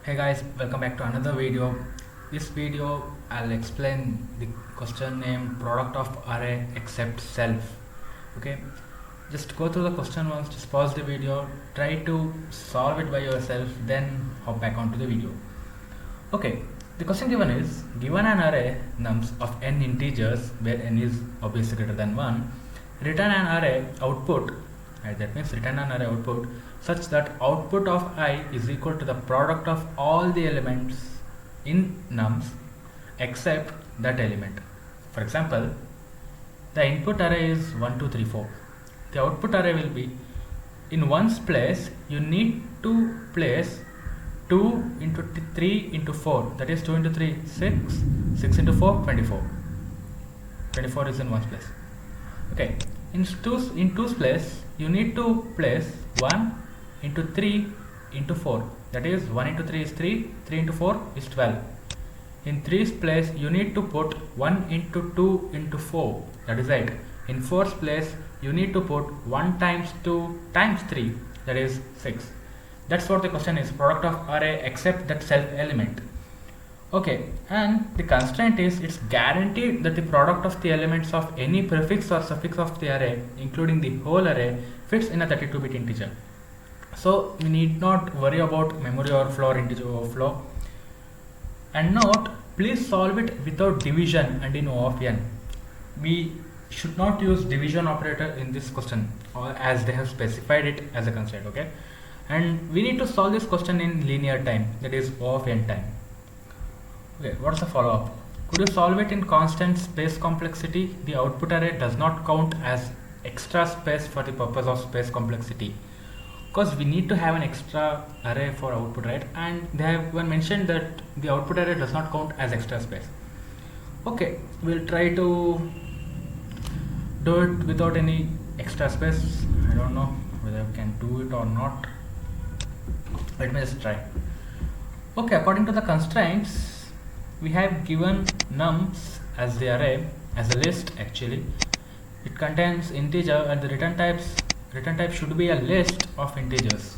Hey guys, welcome back to another video. This video I'll explain the question name product of array except self. Okay, just go through the question once, just pause the video, try to solve it by yourself, then hop back onto the video. Okay, the question given is given an array nums of n integers where n is obviously greater than 1, return an array output, right, that means return an array output such that output of I is equal to the product of all the elements in nums except that element. For example, the input array is 1 2 3 4. The output array will be in ones place you need to place 2 into 3 into 4, that is 2 into 3 6, 6 into 4 24. 24 is in ones place. Okay, in twos place you need to place 1 into 3 into 4, that is 1 into 3 is 3, 3 into 4 is 12. In 3's place you need to put 1 into 2 into 4, that is 8. In 4's place you need to put 1 times 2 times 3, that is 6. That's what the question is, product of array except that self element. Okay, and the constraint is it's guaranteed that the product of the elements of any prefix or suffix of the array, including the whole array, fits in a 32-bit integer. So we need not worry about memory overflow or integer overflow. And note, please solve it without division and in O of n. We should not use division operator in this question, or as they have specified it as a constraint. Okay, and we need to solve this question in linear time, that is O of n time. Okay, what's the follow-up? Could you solve it in constant space complexity? The output array does not count as extra space for the purpose of space complexity, because we need to have an extra array for output, right? And they have mentioned that the output array does not count as extra space. Okay, we'll try to do it without any extra space. I don't know whether we can do it or not. Let me just try. Okay, according to the constraints, we have given nums as the array, as a list actually. It contains integer and the return type should be a list of integers.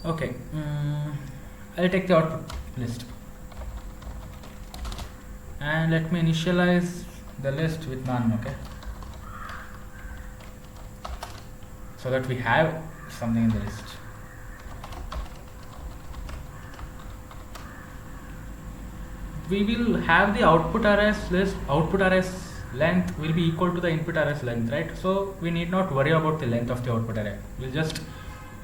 Okay, I'll take the output list and let me initialize the list with none. Okay, so that we have something in the list. We will have the output arrays list, output arrays length will be equal to the input arrays length, right? So we need not worry about the length of the output array. We'll just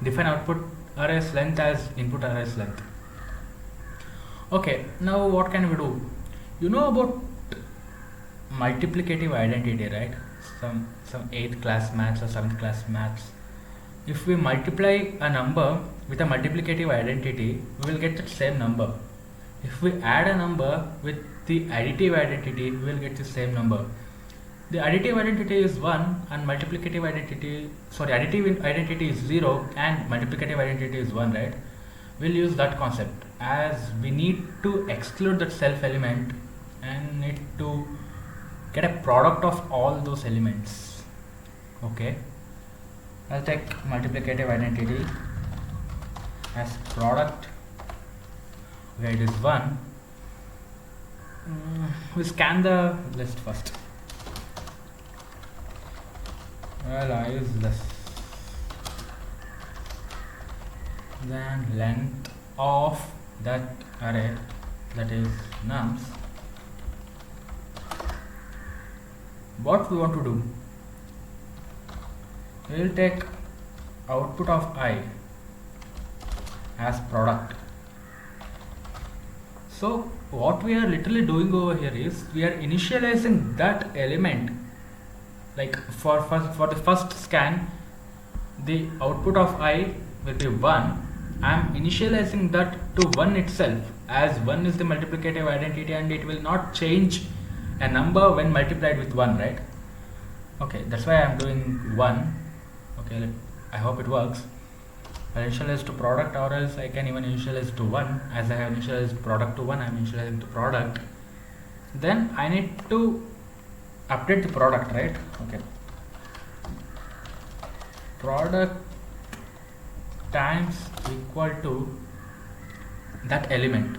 define output arrays length as input arrays length. Okay, now what can we do? You know about multiplicative identity, right? Some 8th class maths or 7th class maths. If we multiply a number with a multiplicative identity, we will get the same number. If we add a number with the additive identity, we will get the same number. The additive identity is 1 and multiplicative identity, additive identity is 0 and multiplicative identity is 1, right? We'll use that concept, as we need to exclude that self element and need to get a product of all those elements. Okay, I'll take multiplicative identity as product. Okay, it is 1. We scan the list first. Well, I use this. Then length of that array, that is nums. What we want to do? We will take output of I as product. So what we are literally doing over here is we are initializing that element. Like for the first scan, the output of I will be 1. I am initializing that to 1 itself, as 1 is the multiplicative identity and it will not change a number when multiplied with 1, right? Okay, that's why I am doing 1. Okay, I hope it works. I'll initialize to product, or else I can even initialize to 1. As I have initialized product to 1, I am initializing to product. Then I need to update the product, right? Okay, product times equal to that element.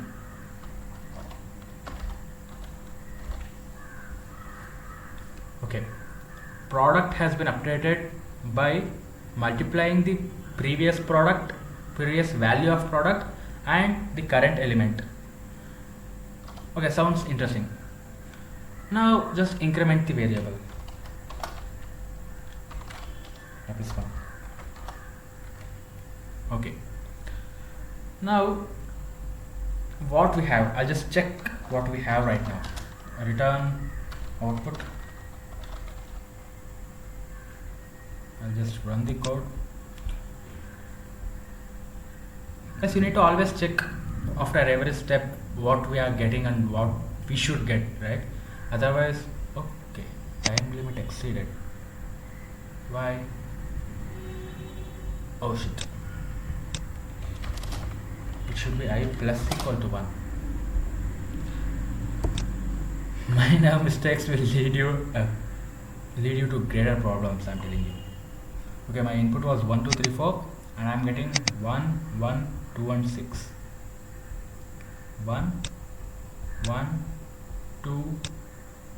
Okay, product has been updated by multiplying the previous value of product and the current element. Okay, sounds interesting. Now just increment the variable. That is fine. Okay, now what we have, I'll just check what we have right now. Return output. I'll just run the code. Yes, you need to always check after every step what we are getting and what we should get, right? Otherwise, okay, time limit exceeded. Why? Oh shit. It should be I plus equal to 1. Minor mistakes will lead you to greater problems, I'm telling you. Okay, my input was 1 2 3 4 and I'm getting 1 1 2 and 6. 1 1 2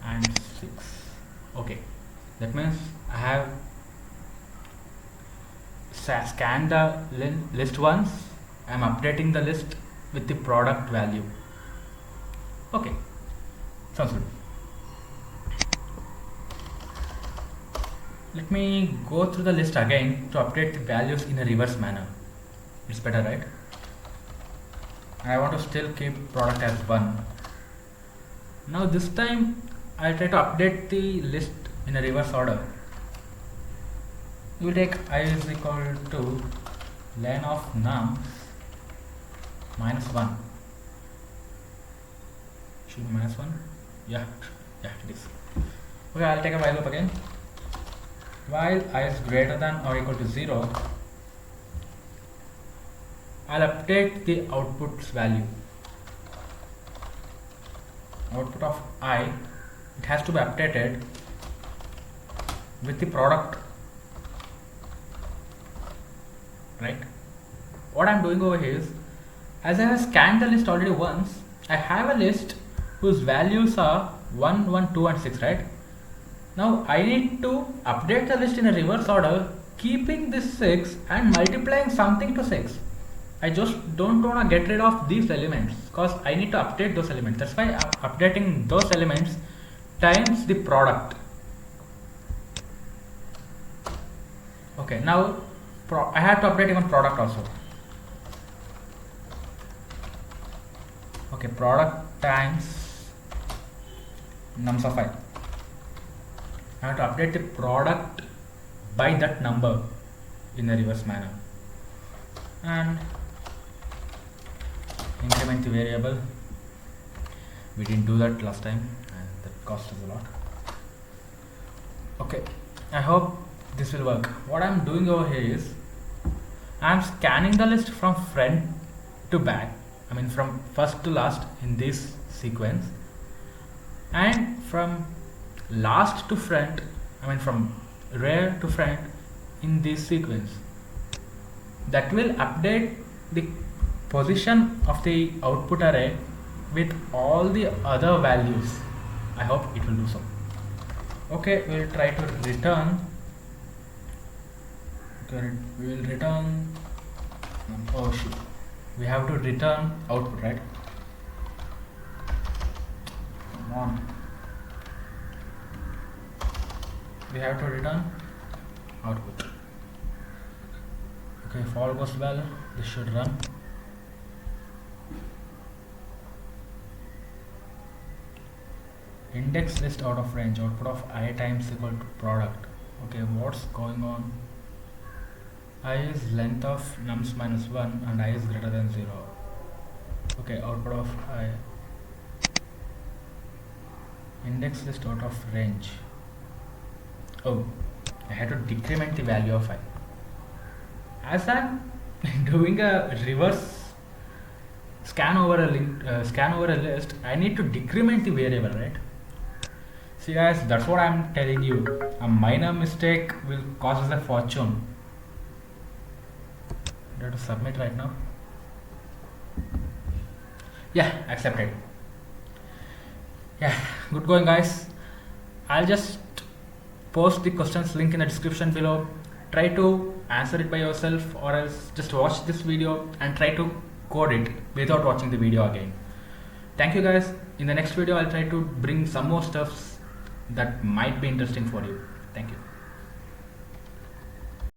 and 6. Okay, that means I have scanned the list once. I'm updating the list with the product value. Okay, sounds good. Let me go through the list again to update the values in a reverse manner. It's better, right? And I want to still keep product as 1. Now this time I'll try to update the list in a reverse order. You will take I is equal to len of nums minus 1. Should be minus 1? Yeah, it is. Okay, I'll take a while loop again. While I is greater than or equal to 0, I'll update the output's value. Output of I, it has to be updated with the product, right? What I'm doing over here is, as I have scanned the list already once, I have a list whose values are 1 1 2 and 6, right? Now I need to update the list in a reverse order, keeping this 6 and multiplying something to 6. I just don't want to get rid of these elements because I need to update those elements. That's why I'm updating those elements times the product. Okay, now I have to update even product also. Okay, product times nums of I. I have to update the product by that number in a reverse manner and increment the variable. We didn't do that last time and that cost us a lot. Okay, I hope this will work. What I'm doing over here is I'm scanning the list from front to back, I mean from first to last in this sequence, and from last to front, I mean from rear to front in this sequence. That will update the position of the output array with all the other values. I hope it will do so. Okay, we'll try to return. Okay, we will return. Oh shit, we have to return output, right? Come on. We have to return output. Okay, if all goes well, this should run. Index list out of range, output of I times equal to product. Okay, what's going on? I is length of nums minus 1 and I is greater than 0. Okay, output of I. Index list out of range. Oh, I had to decrement the value of I. As I'm doing a reverse scan over a list, I need to decrement the variable, right? See guys, that's what I'm telling you. A minor mistake will cause us a fortune. I have to submit right now. Yeah, accepted. Yeah, good going, guys. I'll just post the questions link in the description below. Try to answer it by yourself, or else just watch this video and try to code it without watching the video again. Thank you, guys. In the next video I'll try to bring some more stuffs that might be interesting for you. Thank you.